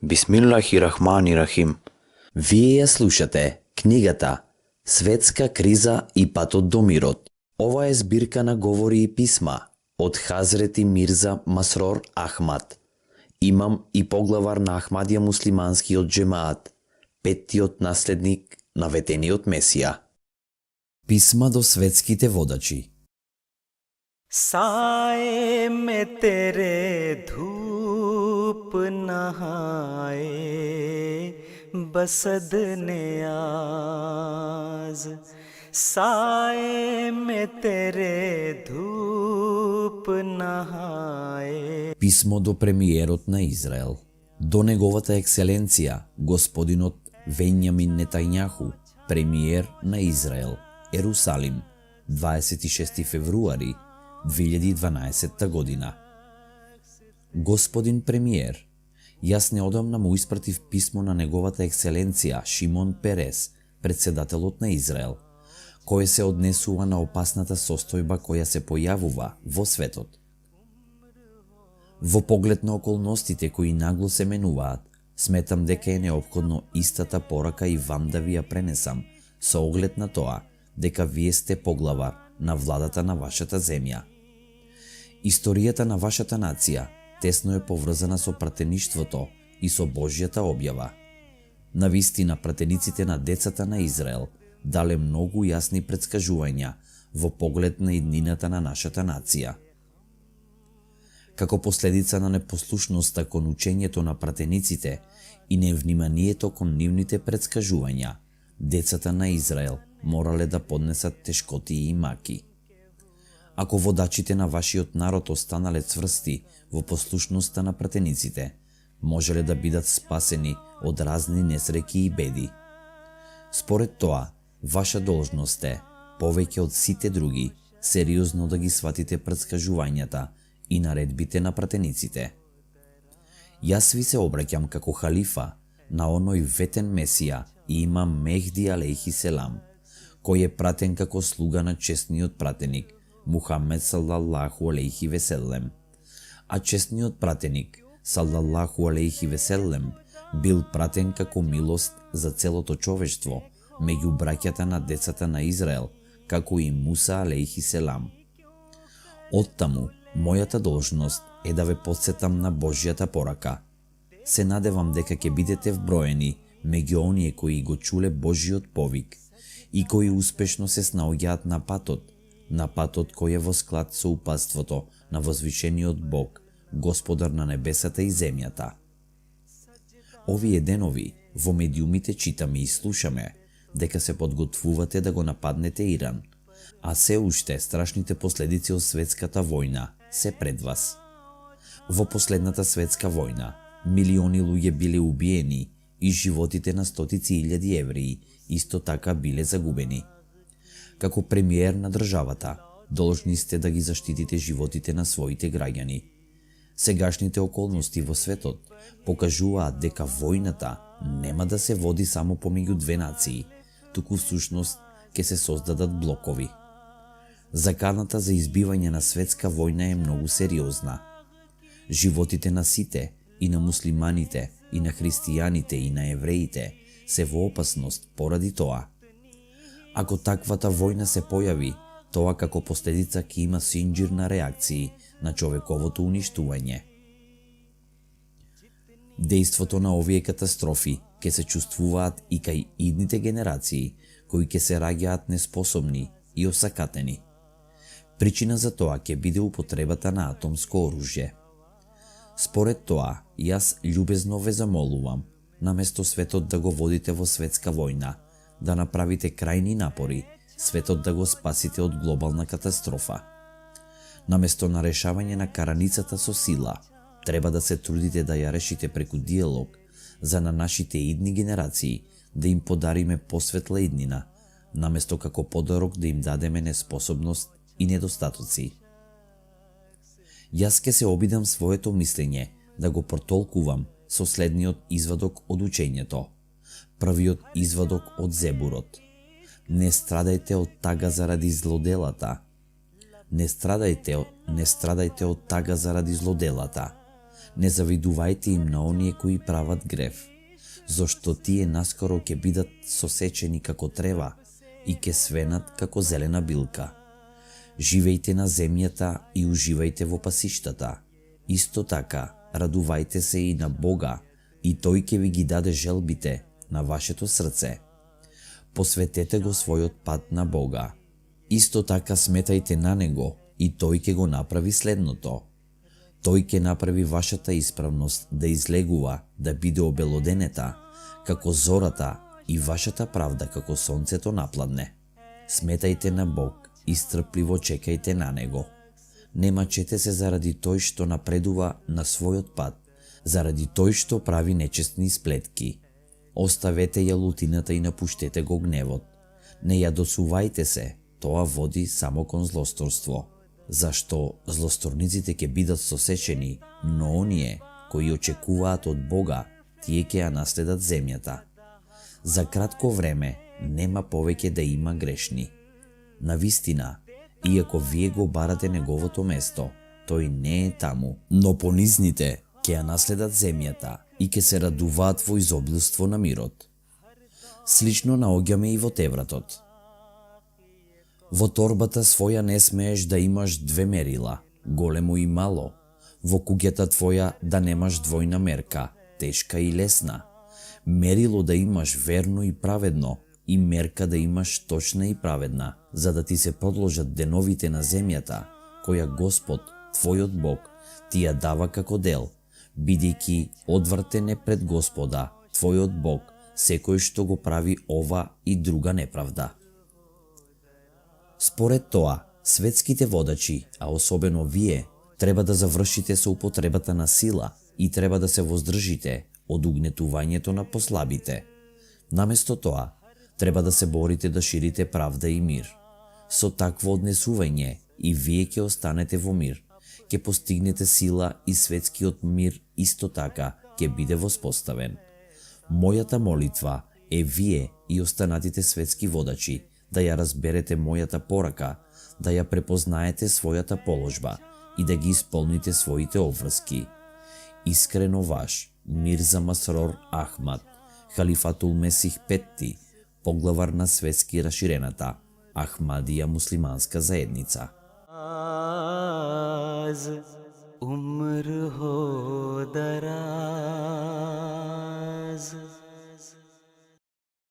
Бисмиллахи-рахмани-рахим. Вие ја слушате книгата Светска криза и патот до мирот. Ова е збирка на говори и писма од Хазрети Мирза Масрор Ахмад, имам и поглавар на Ахмадија муслиманскиот джемаат, петтиот наследник на ветениот Месија. Писма до светските водачи. साए में तेरे धूप नहाए बसद नियाज साए में तेरे धूप नहाए. Писмо до премиерот на Израел, до неговата екселенција, господинот Венјамин Нетањаху, премиер на Израел, Ерусалим, 26 февруари 2012 година. Господин премиер, јас неодамна му испратив писмо на неговата екселенција Шимон Перес, председателот на Израел, кое се однесува на опасната состојба која се појавува во светот. Во поглед на околностите кои нагло се менуваат, сметам дека е неопходно истата порака и вам да ви ја пренесам, со оглед на тоа дека вие сте поглавар на владата на вашата земја. Историјата на вашата нација тесно е поврзана со пратеништвото и со Божјата објава. Навистина, пратениците на децата на Израел дале многу јасни претскажувања во поглед на иднината на нашата нација. Како последица на непослушноста кон учењето на пратениците и невниманието кон нивните претскажувања, децата на Израел морале да поднесат тешкоти и маки. Ако водачите на вашиот народ останале цврсти во послушноста на пратениците, можеле да бидат спасени од разни несреќи и беди. Според тоа, ваша должност е, повеќе од сите други, сериозно да ги сватите претскажувањата и наредбите на пратениците. Јас ви се обраќам како халифа на оној ветен Месија и имам Мехди алейхи селам, кој е пратен како слуга на честниот пратеник Мухамед салаллаху алейхи веселем. А честниот пратеник салаллаху алейхи веселем бил пратен како милост за целото човештво меѓу браќата на децата на Израел, како и Муса алейхи селам. Оттаму, мојата должност е да ве подсетам на Божјата порака. Се надевам дека ќе бидете вброени меѓу оние кои го чуле Божјиот повик и кои успешно се снаоѓаат на патот кој е во склад со упатството на возвишениот Бог, Господар на небесата и земјата. Овие денови во медиумите читаме и слушаме дека се подготвувате да го нападнете Иран, а се уште страшните последици од светската војна се пред вас. Во последната светска војна милиони луѓе биле убиени и животите на стотици илјади евреи исто така биле загубени. Како премиер на државата, должни сте да ги заштитите животите на своите граѓани. Сегашните околности во светот покажуваат дека војната нема да се води само помеѓу две нации, туку всушност ќе се создадат блокови. Заканата за избивање на светска војна е многу сериозна. Животите на сите, и на муслиманите, и на христијаните, и на евреите се во опасност поради тоа. Ако таквата војна се појави, тоа како последица ќе има синџир на реакции на човековото уништување. Дејството на овие катастрофи ќе се чувствуваат и кај идните генерации, кои ќе се раѓаат неспособни и осакатени. Причина за тоа ќе биде употребата на атомско оружје. Според тоа, јас љубезно ве замолувам, наместо светот да го водите во светска војна, да направите крајни напори, светот да го спасите од глобална катастрофа. Наместо на решавање на караницата со сила, треба да се трудите да ја решите преку диалог, за на нашите идни генерации да им подариме посветла иднина, наместо како подарок да им дадеме неспособност и недостатоци. Јас ке се обидам своето мислење да го протолкувам со следниот извадок од учењето. Првиот извадок од Зебурот. Не страдајте од тага заради злоделата. Не страдајте од тага заради злоделата. Не завидувајте им на оние кои прават грев, зашто тие наскоро ќе бидат сосечени како трева и ќе свенат како зелена билка. Живејте на земјата и уживајте во пасиштата. Исто така, радувајте се и на Бога, и Тој ќе ви ги даде желбите на вашето срце. Посветете го својот пат на Бога. Исто така сметајте на Него и Тој ќе го направи следното. Тој ќе направи вашата исправност да излегува, да биде обелоденета, како зората, и вашата правда како сонцето напладне. Сметајте на Бог и стрпливо чекајте на Него. Не мачете се заради тој што напредува на својот пат, заради тој што прави нечестни сплетки. Оставете ја лутината и напуштете го гневот. Не ја досувајте се, тоа води само кон злосторство. Зашто злосторниците ќе бидат сосечени, но оние кои очекуваат од Бога, тие ќе ја наследат земјата. За кратко време нема повеќе да има грешни. Навистина, иако вие го барате неговото место, тој не е таму, но понизните ќе ја наследат земјата и ќе се радуваат во изобилство на мирот. Слично наоѓаме и во Тевратот. Во торбата своја не смееш да имаш две мерила, големо и мало. Во куќата твоја да немаш двојна мерка, тешка и лесна. Мерило да имаш верно и праведно, и мерка да имаш точна и праведна, за да ти се продолжат деновите на земјата, која Господ, твојот Бог, ти ја дава како дел, бидејќи одвртен е пред Господа, твојот Бог, секој што го прави ова и друга неправда. Според тоа, светските водачи, а особено вие, треба да завршите со употребата на сила и треба да се воздржите од угнетувањето на послабите. Наместо тоа, треба да се борите да ширите правда и мир. Со такво однесување и вие ќе останете во мир, ќе постигнете сила и светскиот мир исто така ќе биде воспоставен. Мојата молитва е вие и останатите светски водачи да ја разберете мојата порака, да ја препознаете својата положба и да ги исполните своите обврски. Искрено ваш, Мирза Масрор Ахмад, Халифатул Месих Петти, поглавар на светски раширената Ахмадија муслиманска заедница. उम्र हो दराज